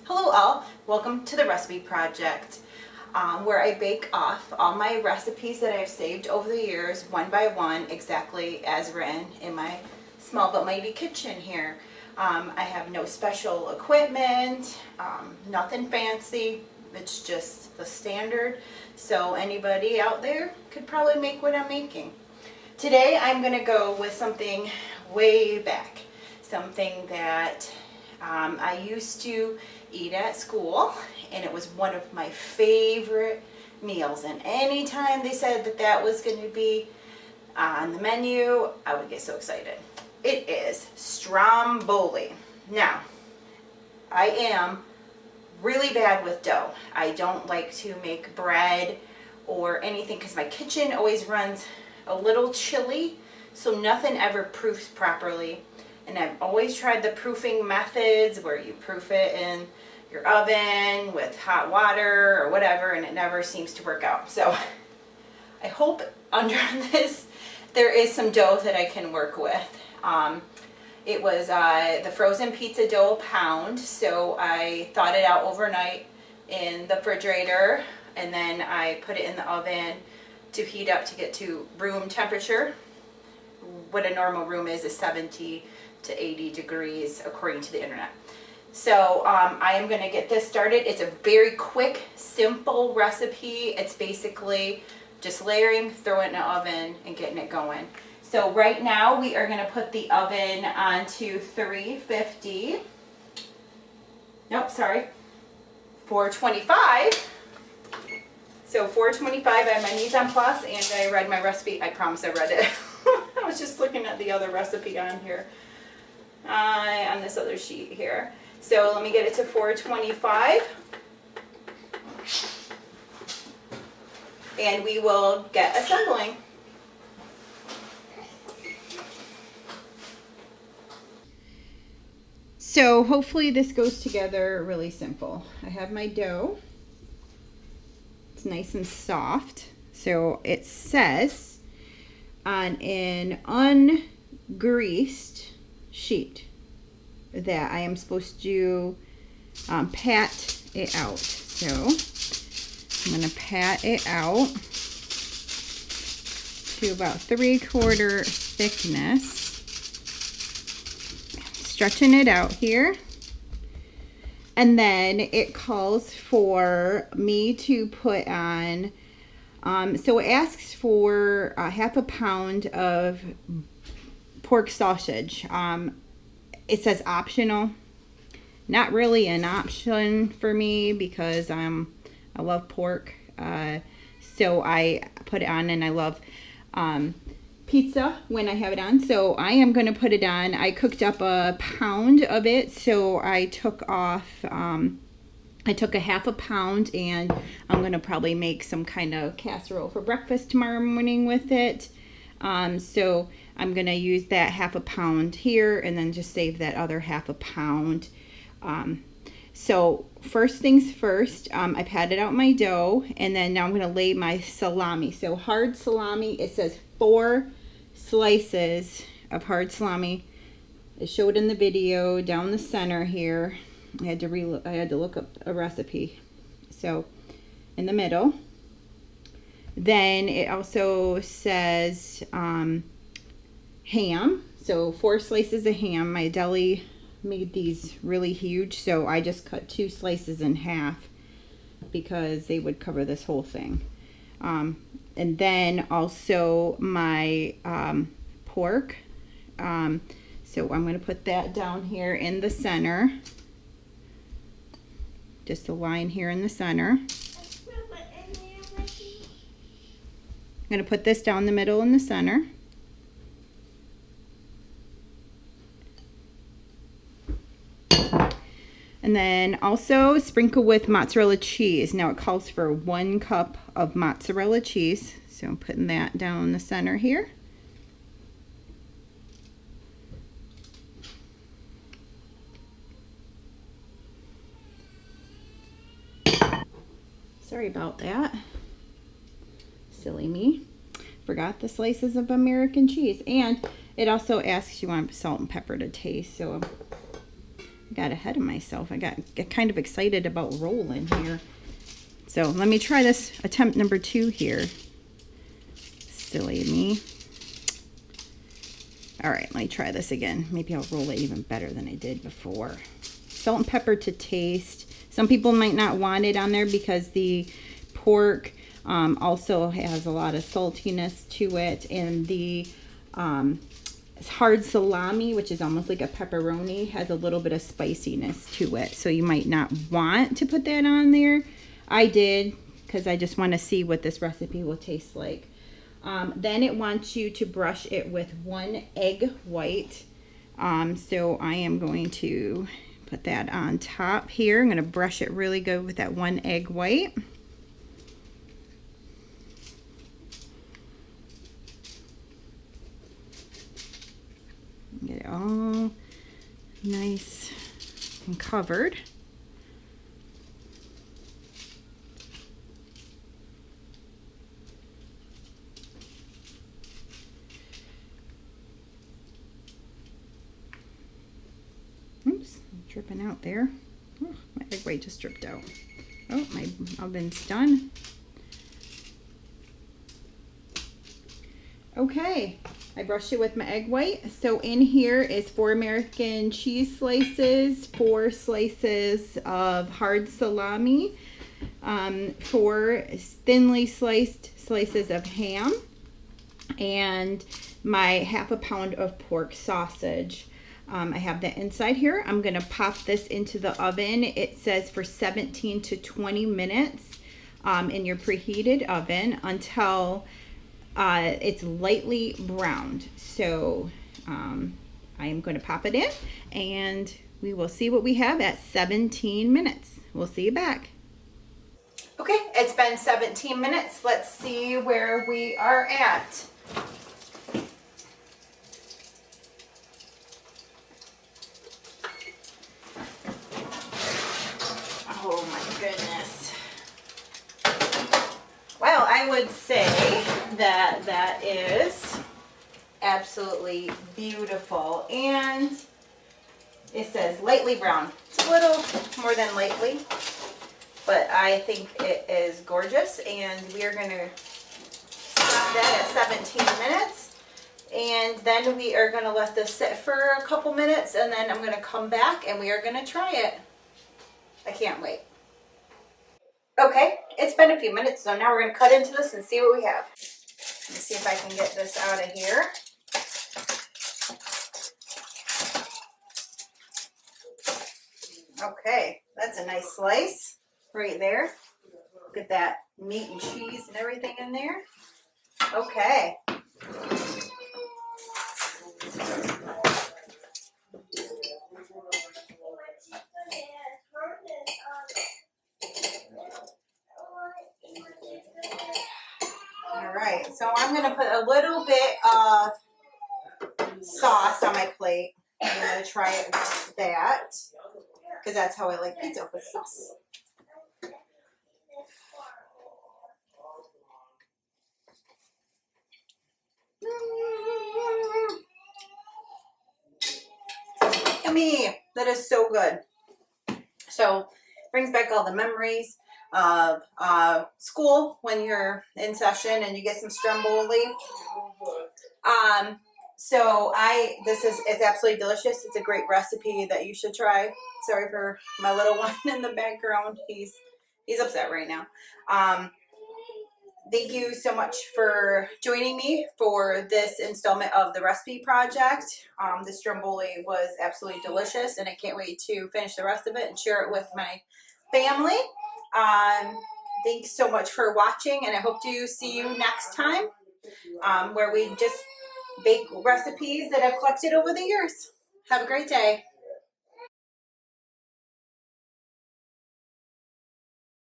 Hello all, welcome to the recipe project where I bake off all my recipes that I've saved over the years one by one exactly as written in my small but mighty kitchen here. I have no special equipment, nothing fancy, it's just the standard, so anybody out there could probably make what I'm making. Today I'm going to go with something way back, something that I used to eat at school, and it was one of my favorite meals, and anytime they said that that was going to be on the menu, I would get so excited. It is Stromboli. Now, I am really bad with dough. I don't like to make bread or anything because my kitchen always runs a little chilly, so nothing ever proofs properly. And I've always tried the proofing methods where you proof it in your oven with hot water or whatever, and it never seems to work out. So I hope under this there is some dough that I can work with. It was the frozen pizza dough pound, so I thawed it out overnight in the refrigerator, and then I put it in the oven to heat up to get to room temperature. What a normal room is 70 to 80 degrees according to the internet. So I am going to get this started. It's a very quick, simple recipe. It's basically just layering, throwing it in the oven, and getting it going. So right now we are going to put the oven onto 350. Nope, sorry, 425. So 425, I have my mise en place, and I read my recipe. I promise I read it. I was just looking at the other recipe on here. On this other sheet here. So let me get it to 425. And we will get assembling. So hopefully this goes together really simple. I have my dough. It's nice and soft. So it says on an ungreased sheet that I am supposed to pat it out. So I'm going to pat it out to about 3/4 thickness. Stretching it out here. And then it calls for me to put on, so it asks for half a pound of pork sausage. It says optional. Not really an option for me because I love pork. So I put it on, and I love pizza when I have it on. So I am going to put it on. I cooked up a pound of it, so I took off, I took a half a pound, and I'm going to probably make some kind of casserole for breakfast tomorrow morning with it. So I'm going to use that half a pound here and then just save that other half a pound. So first things first, I patted out my dough, and then now I'm going to lay my salami. So hard salami, it says 4 slices of hard salami. It showed in the video down the center here. I had to look up a recipe. So in the middle. Then it also says ham, so 4 slices of ham. My deli made these really huge, so I just cut 2 slices in half because they would cover this whole thing. And then also my pork. So I'm going to put that down here in the center. Just a line here in the center. I'm going to put this down the middle in the center. And then also sprinkle with mozzarella cheese. Now it calls for 1 cup of mozzarella cheese. So I'm putting that down in the center here. Sorry about that. Silly me. Forgot the slices of American cheese. And it also asks you want salt and pepper to taste. So got ahead of myself. I got kind of excited about rolling here. So let me try this attempt number 2 here. Silly me. All right, let me try this again. Maybe I'll roll it even better than I did before. Salt and pepper to taste. Some people might not want it on there because the pork also has a lot of saltiness to it, and the hard salami, which is almost like a pepperoni, has a little bit of spiciness to it. So you might not want to put that on there. I did because I just want to see what this recipe will taste like. Then it wants you to brush it with 1 egg white. So I am going to put that on top here. I'm going to brush it really good with that 1 egg white. Get it all nice and covered. Oops, dripping out there. Oh, my egg white just dripped out. Oh, my oven's done. Okay, I brushed it with my egg white. So in here is 4 American cheese slices, 4 slices of hard salami, 4 thinly sliced slices of ham, and my 1/2 pound of pork sausage. I have that inside here. I'm gonna pop this into the oven. It says for 17 to 20 minutes in your preheated oven until it's lightly browned. So I am going to pop it in and we will see what we have at 17 minutes. We'll see you back. Okay, it's been 17 minutes. Let's see where we are at. Oh my goodness. Well, I would say that that is absolutely beautiful, and it says lightly brown. It's a little more than lightly, but I think it is gorgeous, and we are going to stop that at 17 minutes, and then we are going to let this sit for a couple minutes, and then I'm going to come back and we are going to try it. I can't wait. Okay, it's been a few minutes, so now we're going to cut into this and see what we have. Let's see if I can get this out of here. Okay, that's a nice slice right there. Look at that meat and cheese and everything in there. Okay. Alright, so I'm going to put a little bit of sauce on my plate. I'm going to try it with that, because that's how I like pizza, with sauce. Yummy! That is so good. So, brings back all the memories of school when you're in session and you get some Stromboli. So it's absolutely delicious. It's a great recipe that you should try. Sorry for my little one in the background. He's upset right now. Thank you so much for joining me for this installment of the recipe project. The Stromboli was absolutely delicious, and I can't wait to finish the rest of it and share it with my family. Thanks so much for watching, and I hope to see you next time, where we just bake recipes that I've collected over the years. Have a great day.